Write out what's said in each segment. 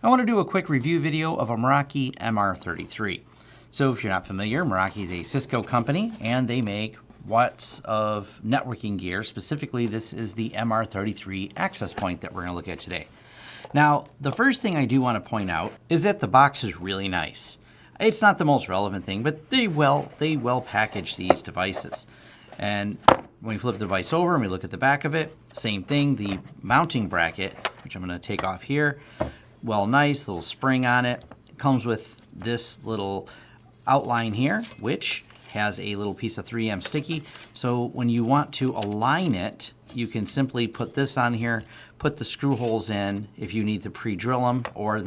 I want to do a quick review video of a Meraki MR33. So if you're not familiar, Meraki is a Cisco company and they make watts of networking gear. Specifically, this is the MR33 access point that we're going to look at today. Now, the first thing I do want to point out is that the box is really nice. It's not the most relevant thing, but they well package these devices. And when we flip the device over and we look at the back of it, same thing, the mounting bracket, which I'm going to take off here, well, nice little spring on it. It comes with this little outline here, which has a little piece of 3M sticky. So when you want to align it, you can simply put this on here, put the screw holes in if you need to pre-drill them, or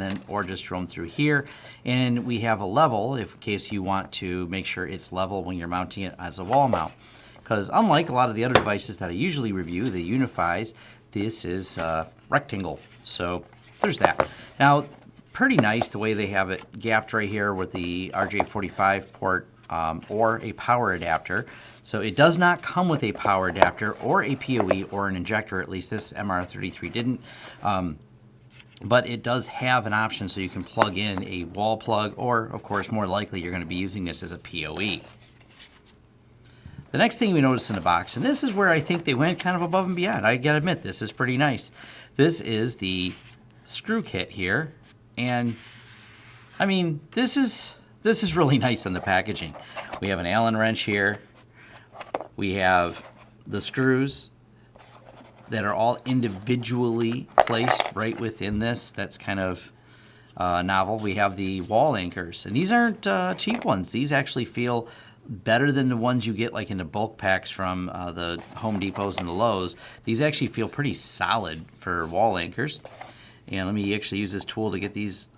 just drill them through here. And we have a level in case you want to make sure it's level when you're mounting it as a wall mount. Because unlike a lot of the other devices that I usually review, the UniFis, this is rectangle. So there's that. Now, pretty nice the way they have it gapped right here with the RJ45 port or a power adapter. So it does not come with a power adapter or a PoE or an injector, at least this MR33 didn't. But it does have an option so you can plug in a wall plug, or of course more likely you're going to be using this as a PoE. The next thing we notice in the box, and this is where I think they went kind of above and beyond. I gotta admit, this is pretty nice. This is the screw kit here, and I mean, this is really nice on the packaging. We have an Allen wrench here. We have the screws that are all individually placed right within this. That's kind of novel. We have the wall anchors, and these aren't cheap ones. These actually feel better than the ones you get like in the bulk packs from the Home Depots and the Lowe's. These actually feel pretty solid for wall anchors. And let me actually use this tool to get these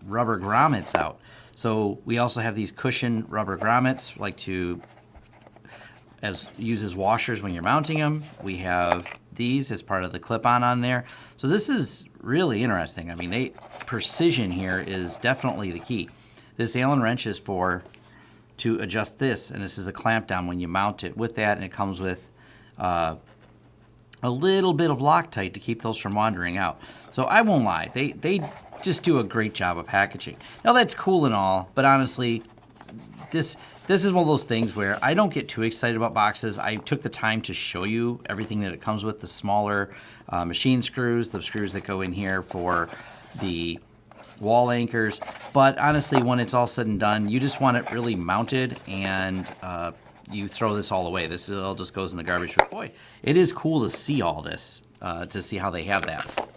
rubber grommets out. So we also have these cushion rubber grommets, like to use as washers when you're mounting them. We have these as part of the clip-on on there. So this is really interesting. I mean, precision here is definitely the key. This Allen wrench is to adjust this, and this is a clamp down when you mount it with that, and it comes with a little bit of Loctite to keep those from wandering out. So I won't lie, they just do a great job of packaging. Now that's cool and all, but honestly, this is one of those things where I don't get too excited about boxes. I took the time to show you everything that it comes with, the smaller machine screws, the screws that go in here for the wall anchors. But honestly, when it's all said and done, you just want it really mounted, and you throw this all away. This all just goes in the garbage. But boy, it is cool to see all this, to see how they have that.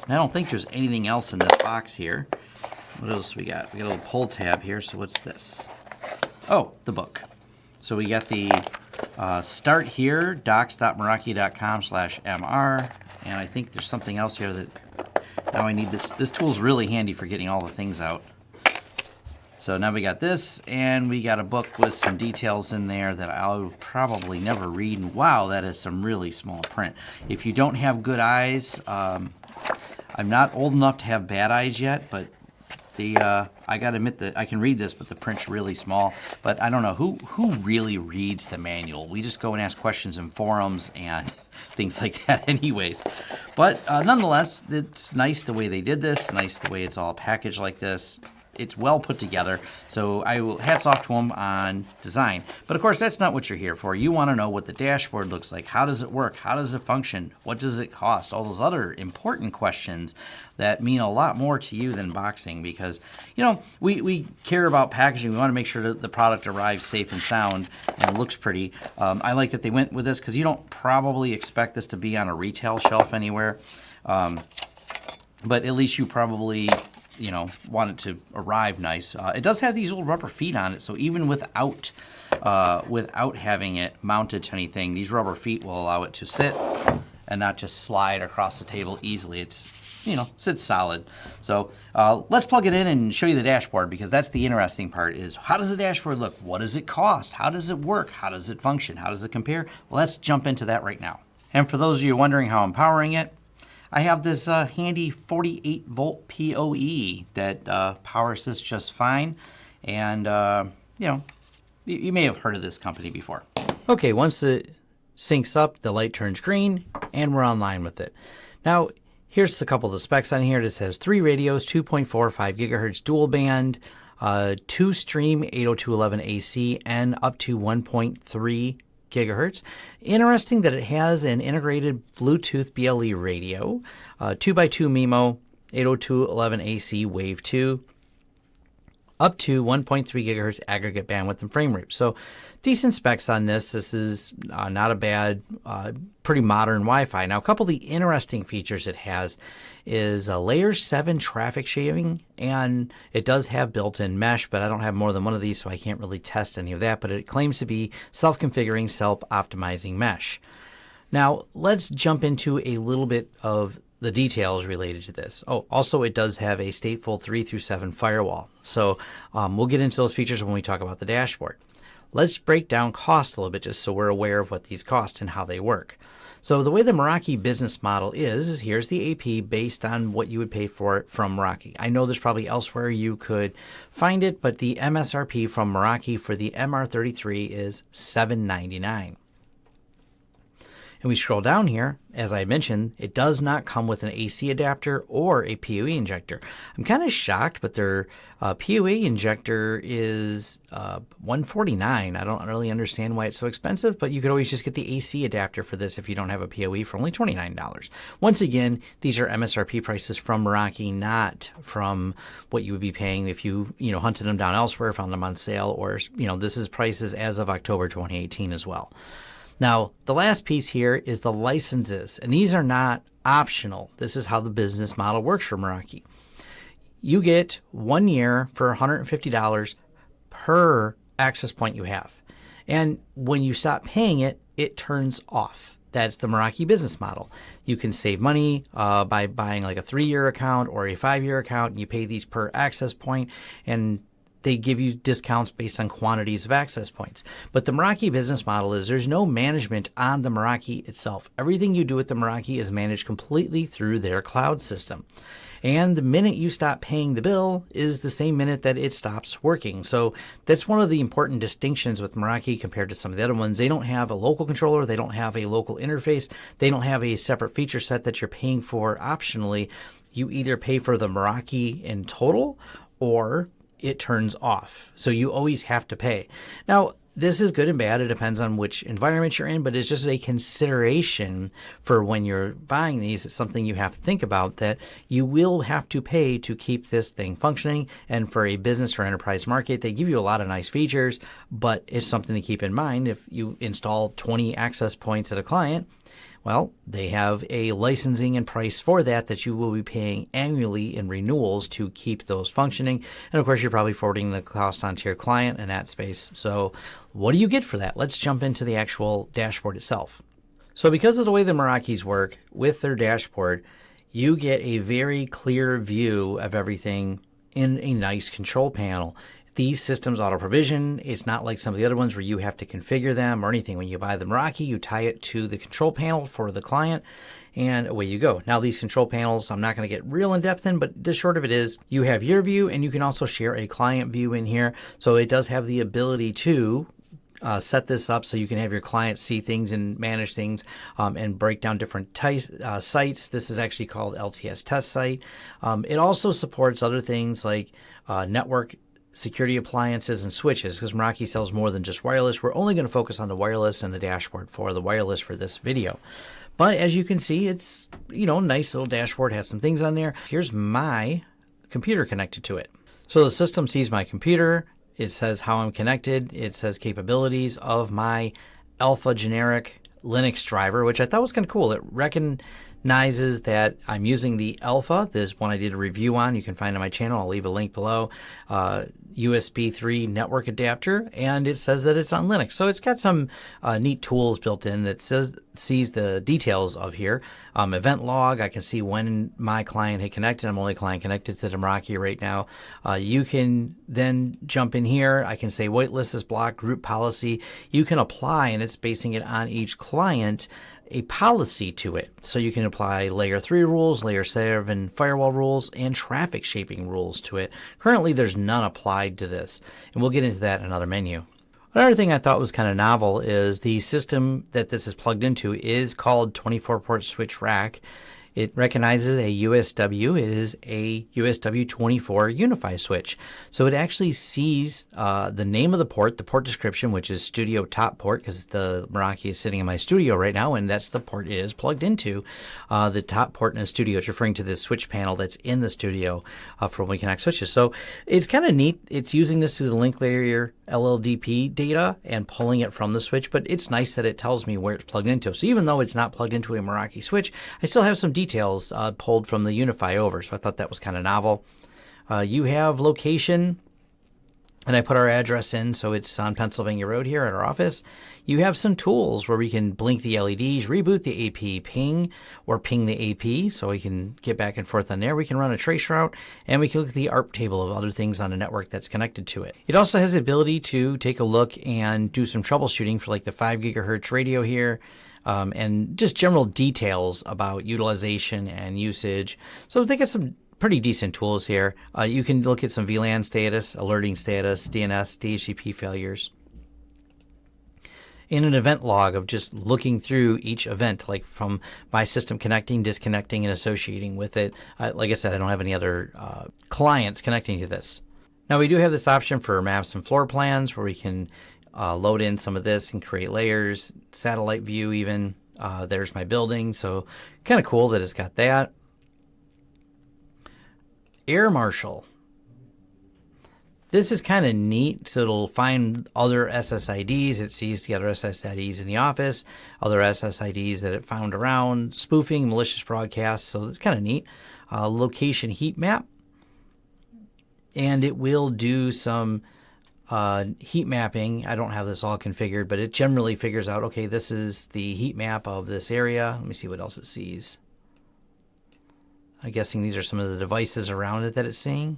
And I don't think there's anything else in this box here. What else we got? We got a little pull tab here. So what's this? Oh, the book. So we got the start here, docs.meraki.com/mr. And I think there's something else here that now I need this. This tool's really handy for getting all the things out. So now we got this, and we got a book with some details in there that I'll probably never read. And wow, that is some really small print. If you don't have good eyes, I'm not old enough to have bad eyes yet, but I gotta admit that I can read this, but the print's really small. But I don't know, who really reads the manual? We just go and ask questions in forums and things like that anyways. But nonetheless, it's nice the way they did this, nice the way it's all packaged like this. It's well put together, so hats off to them on design. But of course, that's not what you're here for. You want to know what the dashboard looks like. How does it work? How does it function? What does it cost? All those other important questions that mean a lot more to you than boxing, because, you know, we care about packaging. We want to make sure that the product arrives safe and sound and looks pretty. I like that they went with this because you don't probably expect this to be on a retail shelf anywhere. But at least you probably, you know, want it to arrive nice. It does have these little rubber feet on it, so even without having it mounted to anything, these rubber feet will allow it to sit and not just slide across the table easily. It's, you know, sits solid. So let's plug it in and show you the dashboard, because that's the interesting part, is how does the dashboard look? What does it cost? How does it work? How does it function? How does it compare? Well, let's jump into that right now. And for those of you wondering how I'm powering it, I have this handy 48 volt PoE that powers this just fine. And, you know, you may have heard of this company before. Okay, once it syncs up, the light turns green and we're online with it. Now, Here's a couple of the specs on here. This has 3 radios, 2.45 gigahertz dual band, 2 stream 802.11ac, and up to 1.3 gigahertz. Interesting that it has an integrated Bluetooth BLE radio, 2x2 MIMO, 802.11ac Wave 2, up to 1.3 gigahertz aggregate bandwidth and frame rate. So decent specs on this. This is not a bad, pretty modern Wi-Fi. Now, a couple of the interesting features it has is a layer 7 traffic shaving, and it does have built-in mesh, but I don't have more than one of these, so I can't really test any of that, but it claims to be self-configuring, self-optimizing mesh. Now, let's jump into a little bit of the details related to this. Oh, also it does have a stateful 3 through 7 firewall. So we'll get into those features when we talk about the dashboard. Let's break down costs a little bit just so we're aware of what these cost and how they work. So the way the Meraki business model is here's the AP based on what you would pay for it from Meraki. I know there's probably elsewhere you could find it, but the MSRP from Meraki for the MR33 is $799. And we scroll down here, as I mentioned, it does not come with an AC adapter or a PoE injector. I'm kind of shocked, but their PoE injector is $149. I don't really understand why it's so expensive, but you could always just get the AC adapter for this if you don't have a PoE for only $29. Once again, these are MSRP prices from Meraki, not from what you would be paying if you hunted them down elsewhere, found them on sale, or this is prices as of October 2018 as well. Now, the last piece here is the licenses, and these are not optional. This is how the business model works for Meraki. You get 1 year for $150 per access point you have. And when you stop paying it, it turns off. That's the Meraki business model. You can save money by buying like a 3-year account or a 5-year account, and you pay these per access point, and they give you discounts based on quantities of access points. But the Meraki business model is there's no management on the Meraki itself. Everything you do with the Meraki is managed completely through their cloud system. And the minute you stop paying the bill is the same minute that it stops working. So that's one of the important distinctions with Meraki compared to some of the other ones. They don't have a local controller. They don't have a local interface. They don't have a separate feature set that you're paying for optionally. You either pay for the Meraki in total or it turns off. So you always have to pay. Now, this is good and bad. It depends on which environment you're in, but it's just a consideration for when you're buying these. It's something you have to think about, that you will have to pay to keep this thing functioning. And for a business or enterprise market, they give you a lot of nice features, but it's something to keep in mind. If you install 20 access points at a client, well, they have a licensing and price for that you will be paying annually in renewals to keep those functioning. And of course, you're probably forwarding the cost onto your client in that space. So what do you get for that? Let's jump into the actual dashboard itself. So because of the way the Merakis work with their dashboard, you get a very clear view of everything in a nice control panel. These systems auto-provision. It's not like some of the other ones where you have to configure them or anything. When you buy the Meraki, you tie it to the control panel for the client, and away you go. Now, these control panels, I'm not going to get real in-depth in, but the short of it is you have your view, and you can also share a client view in here. So it does have the ability to set this up so you can have your clients see things and manage things and break down different sites. This is actually called LTS test site. It also supports other things like network security appliances and switches, because Meraki sells more than just wireless. We're only going to focus on the wireless and the dashboard for the wireless for this video. But as you can see, it's, nice little dashboard, has some things on there. Here's my computer connected to it. So the system sees my computer. It says how I'm connected. It says capabilities of my alpha generic Linux driver, which I thought was kind of cool. It recognizes that I'm using the alpha. This one I did a review on. You can find on my channel. I'll leave a link below. USB 3 network adapter, and it says that it's on Linux. So it's got some neat tools built in that sees the details of here. Event log, I can see when my client had connected. I'm only client connected to the Meraki right now. You can then jump in here. I can say whitelist is blocked, group policy. You can apply, and it's basing it on each client, a policy to it. So you can apply layer 3 rules, layer 7 firewall rules, and traffic shaping rules to it. Currently, there's none applied to this, and we'll get into that in another menu. Another thing I thought was kind of novel is the system that this is plugged into is called 24-port switch rack. It recognizes a USW. It is a USW24 UniFi switch. So it actually sees the name of the port description, which is studio top port, because the Meraki is sitting in my studio right now, and that's the port it is plugged into. The top port in the studio, it's referring to this switch panel that's in the studio for when we connect switches. So it's kind of neat. It's using this through the link layer LLDP data and pulling it from the switch, but it's nice that it tells me where it's plugged into. So even though it's not plugged into a Meraki switch, I still have some details pulled from the UniFi over. So I thought that was kind of novel. You have location, and I put our address in, so it's on Pennsylvania Road here at our office. You have some tools where we can blink the LEDs, reboot the AP, ping the AP, so we can get back and forth on there. We can run a trace route, and we can look at the ARP table of other things on the network that's connected to it. It also has the ability to take a look and do some troubleshooting for like the 5 gigahertz radio here, and just general details about utilization and usage. So they got some pretty decent tools here. You can look at some VLAN status, alerting status, DNS, DHCP failures. In an event log of just looking through each event, like from my system connecting, disconnecting, and associating with it. Like I said, I don't have any other clients connecting to this. Now we do have this option for maps and floor plans where we can load in some of this and create layers, satellite view even. There's my building, so kind of cool that it's got that. Air Marshal. This is kind of neat, so it'll find other SSIDs. It sees the other SSIDs in the office, other SSIDs that it found around, spoofing, malicious broadcasts, so it's kind of neat. Location heat map, and it will do some heat mapping. I don't have this all configured, but it generally figures out, okay, this is the heat map of this area. Let me see what else it sees. I'm guessing these are some of the devices around it that it's seeing.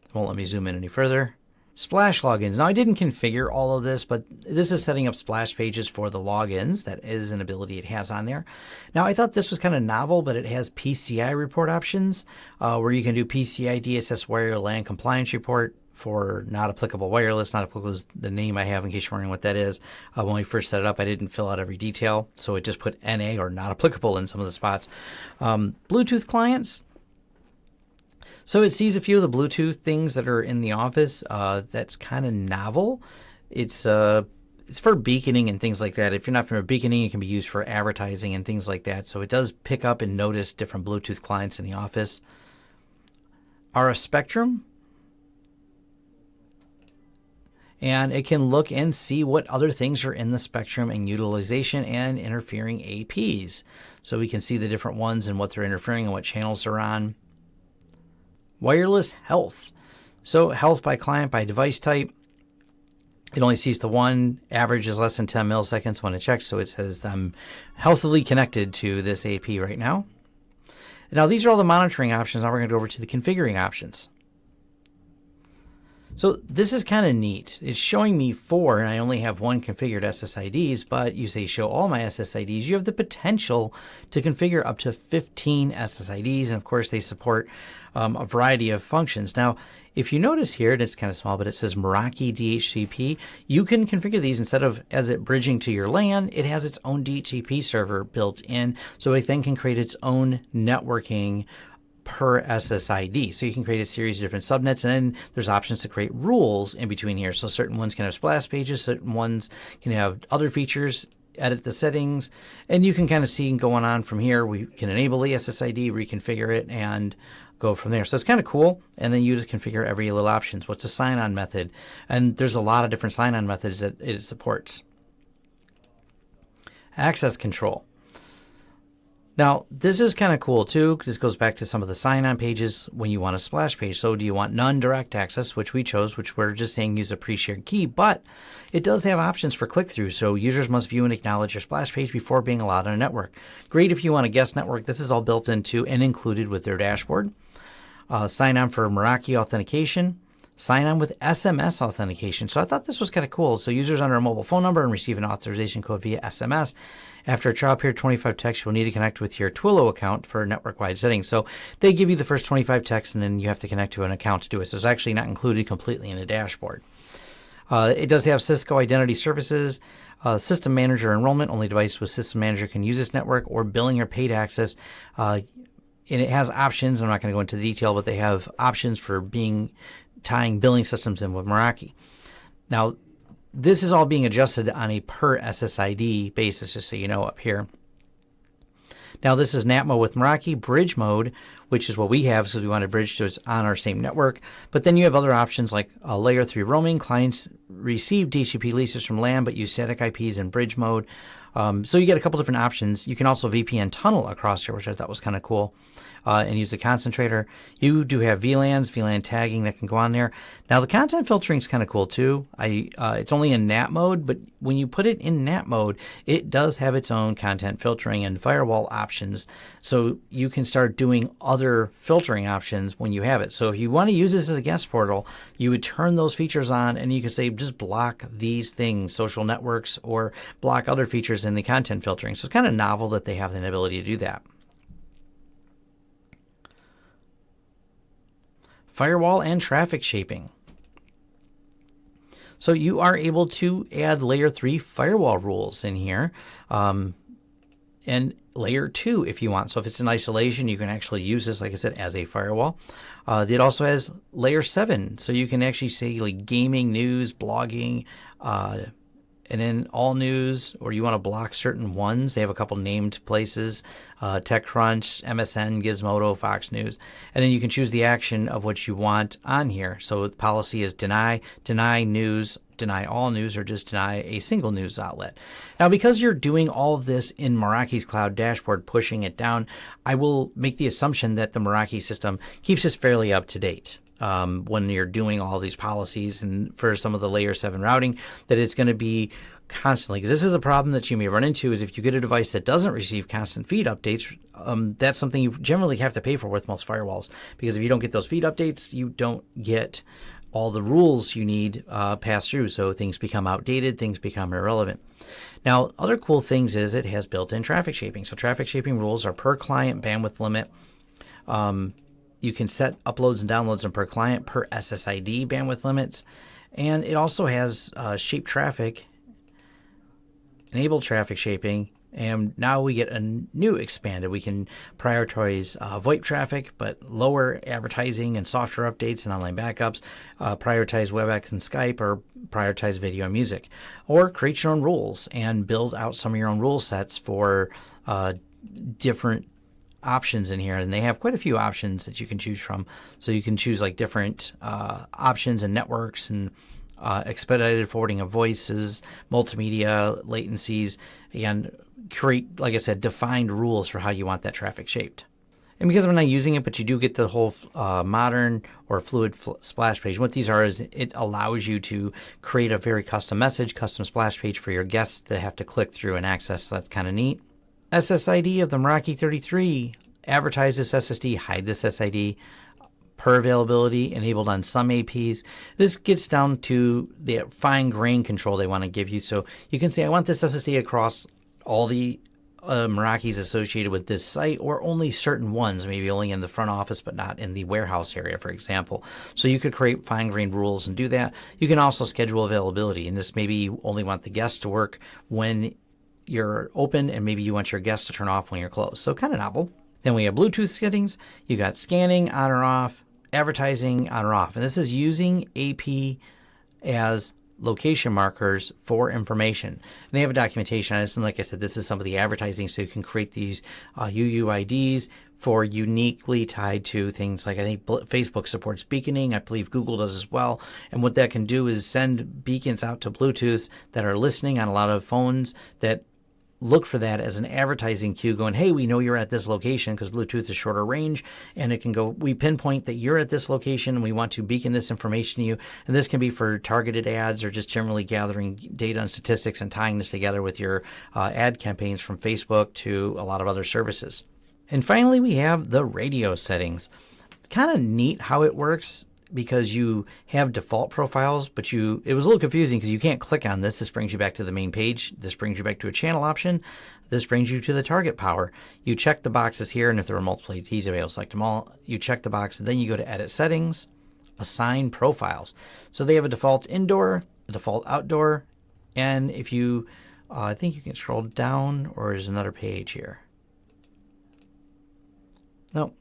It won't let me zoom in any further. Splash logins. Now I didn't configure all of this, but this is setting up splash pages for the logins. That is an ability it has on there. Now I thought this was kind of novel, but it has PCI report options where you can do PCI DSS wire LAN compliance report for not applicable wireless. Not applicable is the name I have in case you're wondering what that is. When we first set it up, I didn't fill out every detail, so it just put NA or not applicable in some of the spots. Bluetooth clients. So it sees a few of the Bluetooth things that are in the office. That's kind of novel. It's for beaconing and things like that. If you're not familiar with beaconing, it can be used for advertising and things like that. So it does pick up and notice different Bluetooth clients in the office. RF Spectrum. And it can look and see what other things are in the spectrum and utilization and interfering APs. So we can see the different ones and what they're interfering and what channels they're on. Wireless health. So health by client, by device type. It only sees the one. Average is less than 10 milliseconds when it checks. So it says I'm healthily connected to this AP right now. Now these are all the monitoring options. Now we're going to go over to the configuring options. So this is kind of neat. It's showing me 4, and I only have 1 configured SSIDs, but you say show all my SSIDs. You have the potential to configure up to 15 SSIDs, and of course they support a variety of functions. Now, if you notice here, and it's kind of small, but it says Meraki DHCP, you can configure these instead of as it bridging to your LAN, it has its own DHCP server built in, so it then can create its own networking per SSID. So you can create a series of different subnets, and then there's options to create rules in between here. So certain ones can have splash pages, certain ones can have other features, edit the settings, and you can kind of see going on from here. We can enable the SSID, reconfigure it, and go from there. So it's kind of cool. And then you just configure every little options. What's the sign-on method? And there's a lot of different sign-on methods that it supports. Access control. Now, this is kind of cool too, because this goes back to some of the sign-on pages when you want a splash page. So do you want non-direct access, which we chose, which we're just saying use a pre-shared key, but it does have options for click-through. So users must view and acknowledge your splash page before being allowed on a network. Great if you want a guest network. This is all built into and included with their dashboard. Sign on for Meraki authentication. Sign on with SMS authentication. So I thought this was kind of cool. So users enter a mobile phone number and receive an authorization code via SMS. After a trial period 25 texts, you'll need to connect with your Twilio account for network-wide settings. So they give you the first 25 texts, and then you have to connect to an account to do it. So it's actually not included completely in the dashboard. It does have Cisco Identity Services. System Manager enrollment, only device with System Manager can use this network, or billing or paid access. And it has options. I'm not going to go into detail, but they have options for tying billing systems in with Meraki. Now, this is all being adjusted on a per SSID basis, just so you know up here. Now, this is NAT mode with Meraki, bridge mode, which is what we have, so we want to bridge so it's on our same network. But then you have other options like layer 3 roaming. Clients receive DHCP leases from LAN, but use static IPs in bridge mode. So you get a couple different options. You can also VPN tunnel across here, which I thought was kind of cool, and use the concentrator. You do have VLANs, VLAN tagging that can go on there. Now, the content filtering is kind of cool too. It's only in NAT mode, but when you put it in NAT mode, it does have its own content filtering and firewall options. So you can start doing other filtering options when you have it. So if you want to use this as a guest portal, you would turn those features on, and you could say just block these things, social networks, or block other features in the content filtering. So it's kind of novel that they have the ability to do that. Firewall and traffic shaping. So you are able to add layer 3 firewall rules in here, and layer 2 if you want. So if it's in isolation, you can actually use this, like I said, as a firewall. It also has layer 7, so you can actually say like gaming, news, blogging, and then all news, or you want to block certain ones. They have a couple named places, TechCrunch, MSN, Gizmodo, Fox News. And then you can choose the action of what you want on here. So the policy is deny news, deny all news, or just deny a single news outlet. Now, because you're doing all of this in Meraki's cloud dashboard, pushing it down, I will make the assumption that the Meraki system keeps this fairly up to date. When you're doing all these policies, and for some of the layer 7 routing, that it's going to be constantly, because this is a problem that you may run into, is if you get a device that doesn't receive constant feed updates, that's something you generally have to pay for with most firewalls, because if you don't get those feed updates, you don't get all the rules you need passed through, so things become outdated, things become irrelevant. Now, other cool things is it has built-in traffic shaping. So traffic shaping rules are per client bandwidth limit. You can set uploads and downloads and per client, per SSID bandwidth limits. And it also has shape traffic, enable traffic shaping. And now we get a new expanded. We can prioritize VoIP traffic, but lower advertising and software updates and online backups, prioritize WebEx and Skype, or prioritize video and music. Or create your own rules and build out some of your own rule sets for different options in here, and they have quite a few options that you can choose from. So you can choose like different options and networks, and expedited forwarding of voices, multimedia, latencies, and create, like I said, defined rules for how you want that traffic shaped. And because I'm not using it, but you do get the whole modern or fluid splash page. What these are is it allows you to create a very custom message, custom splash page for your guests that have to click through and access. So that's kind of neat. SSID of the Meraki 33, advertise this SSD, hide this SSID, per availability, enabled on some APs. This gets down to the fine grain control they want to give you. So you can say, I want this SSD across all the Merakis associated with this site, or only certain ones, maybe only in the front office, but not in the warehouse area, for example. So you could create fine-grained rules and do that. You can also schedule availability, and this maybe you only want the guests to work when you're open, and maybe you want your guests to turn off when you're closed. So kind of novel. Then we have Bluetooth settings. You got scanning on or off, advertising on or off. And this is using AP as location markers for information. And they have a documentation on this. And like I said, this is some of the advertising. So you can create these UUIDs for uniquely tied to things like, I think Facebook supports beaconing. I believe Google does as well. And what that can do is send beacons out to Bluetooths that are listening on a lot of phones that look for that as an advertising cue going, hey, we know you're at this location, because Bluetooth is shorter range, and it can go, we pinpoint that you're at this location and we want to beacon this information to you. And this can be for targeted ads, or just generally gathering data and statistics and tying this together with your ad campaigns from Facebook to a lot of other services. And finally, we have the radio settings. It's kind of neat how it works, because you have default profiles, but it was a little confusing because you can't click on this. This brings you back to the main page. This brings you back to a channel option. This brings you to the target power. You check the boxes here, and if there are multiple APs available, select them all. You check the box, and then you go to Edit Settings, Assign Profiles. So they have a default indoor, a default outdoor, and if you I think you can scroll down, or there's another page here. No,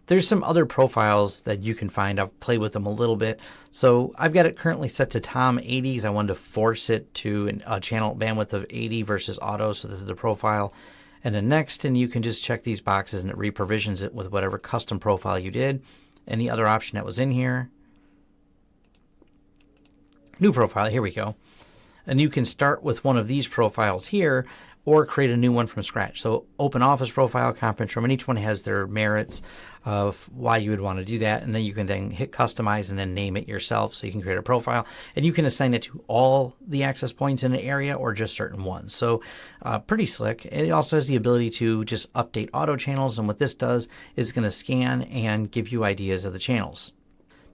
there's some other profiles that you can find. I've played with them a little bit. So I've got it currently set to Tom 80 because I wanted to force it to a channel bandwidth of 80 versus auto. So this is the profile. And then next, and you can just check these boxes and it reprovisions it with whatever custom profile you did. Any other option that was in here. New profile, here we go. And you can start with one of these profiles here or create a new one from scratch. So open office profile, conference room, and each one has their merits of why you would want to do that. And then you can then hit customize and then name it yourself. So you can create a profile and you can assign it to all the access points in an area or just certain ones. So pretty slick. And it also has the ability to just update auto channels. And what this does is going to scan and give you ideas of the channels.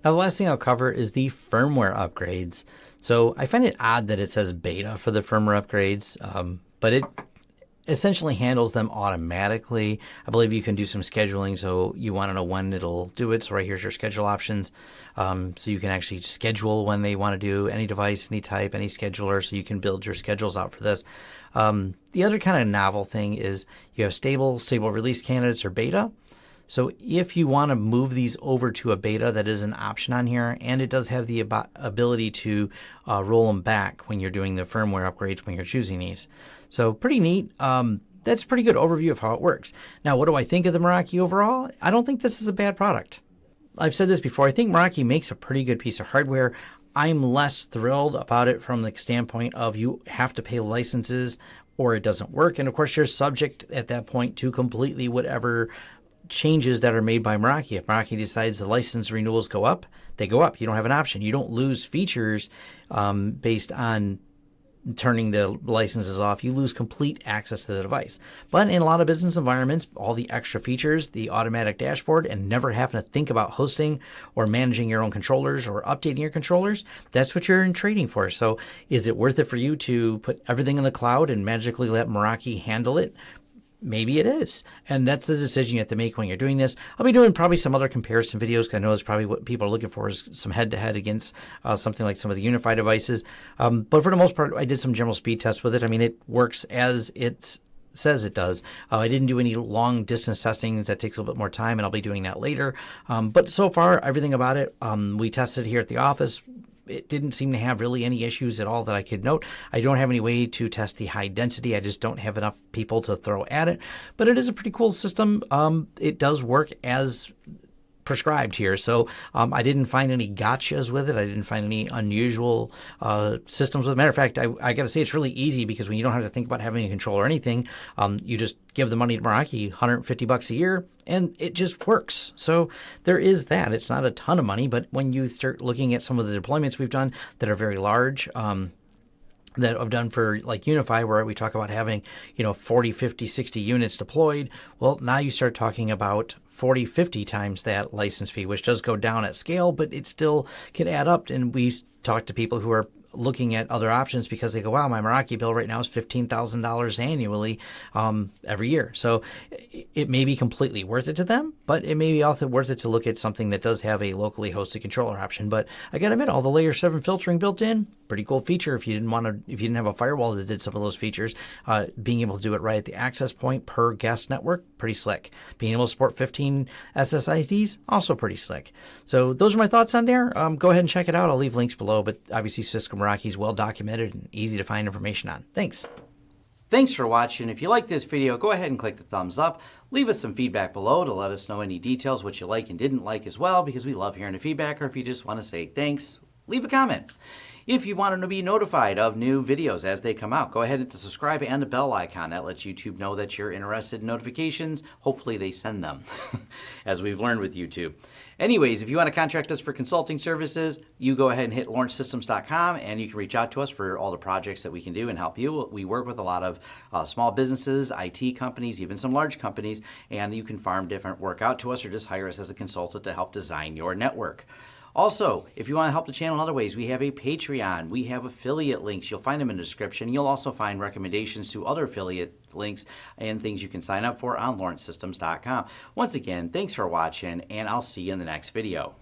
Now, the last thing I'll cover is the firmware upgrades. So I find it odd that it says beta for the firmware upgrades, but it essentially handles them automatically. I believe you can do some scheduling, so you want to know when it'll do it. So right here's your schedule options. So you can actually schedule when they want to do any device, any type, any scheduler, so you can build your schedules out for this. The other kind of novel thing is you have stable release candidates or beta. So if you want to move these over to a beta, that is an option on here, and it does have the ability to roll them back when you're doing the firmware upgrades when you're choosing these. So pretty neat. That's a pretty good overview of how it works. Now, what do I think of the Meraki overall? I don't think this is a bad product. I've said this before. I think Meraki makes a pretty good piece of hardware. I'm less thrilled about it from the standpoint of you have to pay licenses or it doesn't work. And of course, you're subject at that point to completely whatever changes that are made by Meraki. If Meraki decides the license renewals go up, they go up. You don't have an option. You don't lose features based on turning the licenses off. You lose complete access to the device. But in a lot of business environments, all the extra features, the automatic dashboard, and never having to think about hosting or managing your own controllers or updating your controllers, that's what you're in trading for. So is it worth it for you to put everything in the cloud and magically let Meraki handle it? Maybe it is. And that's the decision you have to make when you're doing this. I'll be doing probably some other comparison videos because I know that's probably what people are looking for is some head-to-head against something like some of the UniFi devices. But for the most part, I did some general speed tests with it. I mean, it works as it says it does. I didn't do any long distance testing. That takes a little bit more time, and I'll be doing that later. But so far, everything about it, we tested here at the office. It didn't seem to have really any issues at all that I could note. I don't have any way to test the high density. I just don't have enough people to throw at it. But it is a pretty cool system. It does work as prescribed here. So I didn't find any gotchas with it. I didn't find any unusual systems with it. Matter of fact, I got to say it's really easy because when you don't have to think about having a control or anything, you just give the money to Meraki, $150 a year, and it just works. So there is that. It's not a ton of money, but when you start looking at some of the deployments we've done that are very large, that I've done for like UniFi, where we talk about having, 40, 50, 60 units deployed. Well, now you start talking about 40, 50 times that license fee, which does go down at scale, but it still can add up. And we talk to people who are looking at other options because they go, wow, my Meraki bill right now is $15,000 annually every year. So it may be completely worth it to them, but it may be also worth it to look at something that does have a locally hosted controller option. But I got to admit, all the layer 7 filtering built in, pretty cool feature. If you didn't have a firewall that did some of those features, being able to do it right at the access point per guest network, pretty slick. Being able to support 15 SSIDs, also pretty slick. So those are my thoughts on there. Go ahead and check it out. I'll leave links below, but obviously Cisco Meraki is well documented and easy to find information on. Thanks. Thanks for watching. If you like this video, go ahead and click the thumbs up. Leave us some feedback below to let us know any details, what you like and didn't like as well, because we love hearing the feedback. Or if you just want to say thanks, leave a comment. If you want to be notified of new videos as they come out, go ahead and hit the subscribe and the bell icon. That lets YouTube know that you're interested in notifications. Hopefully they send them, as we've learned with YouTube. Anyways, if you want to contract us for consulting services, you go ahead and hit lawrencesystems.com and you can reach out to us for all the projects that we can do and help you. We work with a lot of small businesses, IT companies, even some large companies, and you can farm different work out to us or just hire us as a consultant to help design your network. Also, if you want to help the channel in other ways, we have a Patreon. We have affiliate links. You'll find them in the description. You'll also find recommendations to other affiliate links and things you can sign up for on lawrencesystems.com. Once again, thanks for watching, and I'll see you in the next video.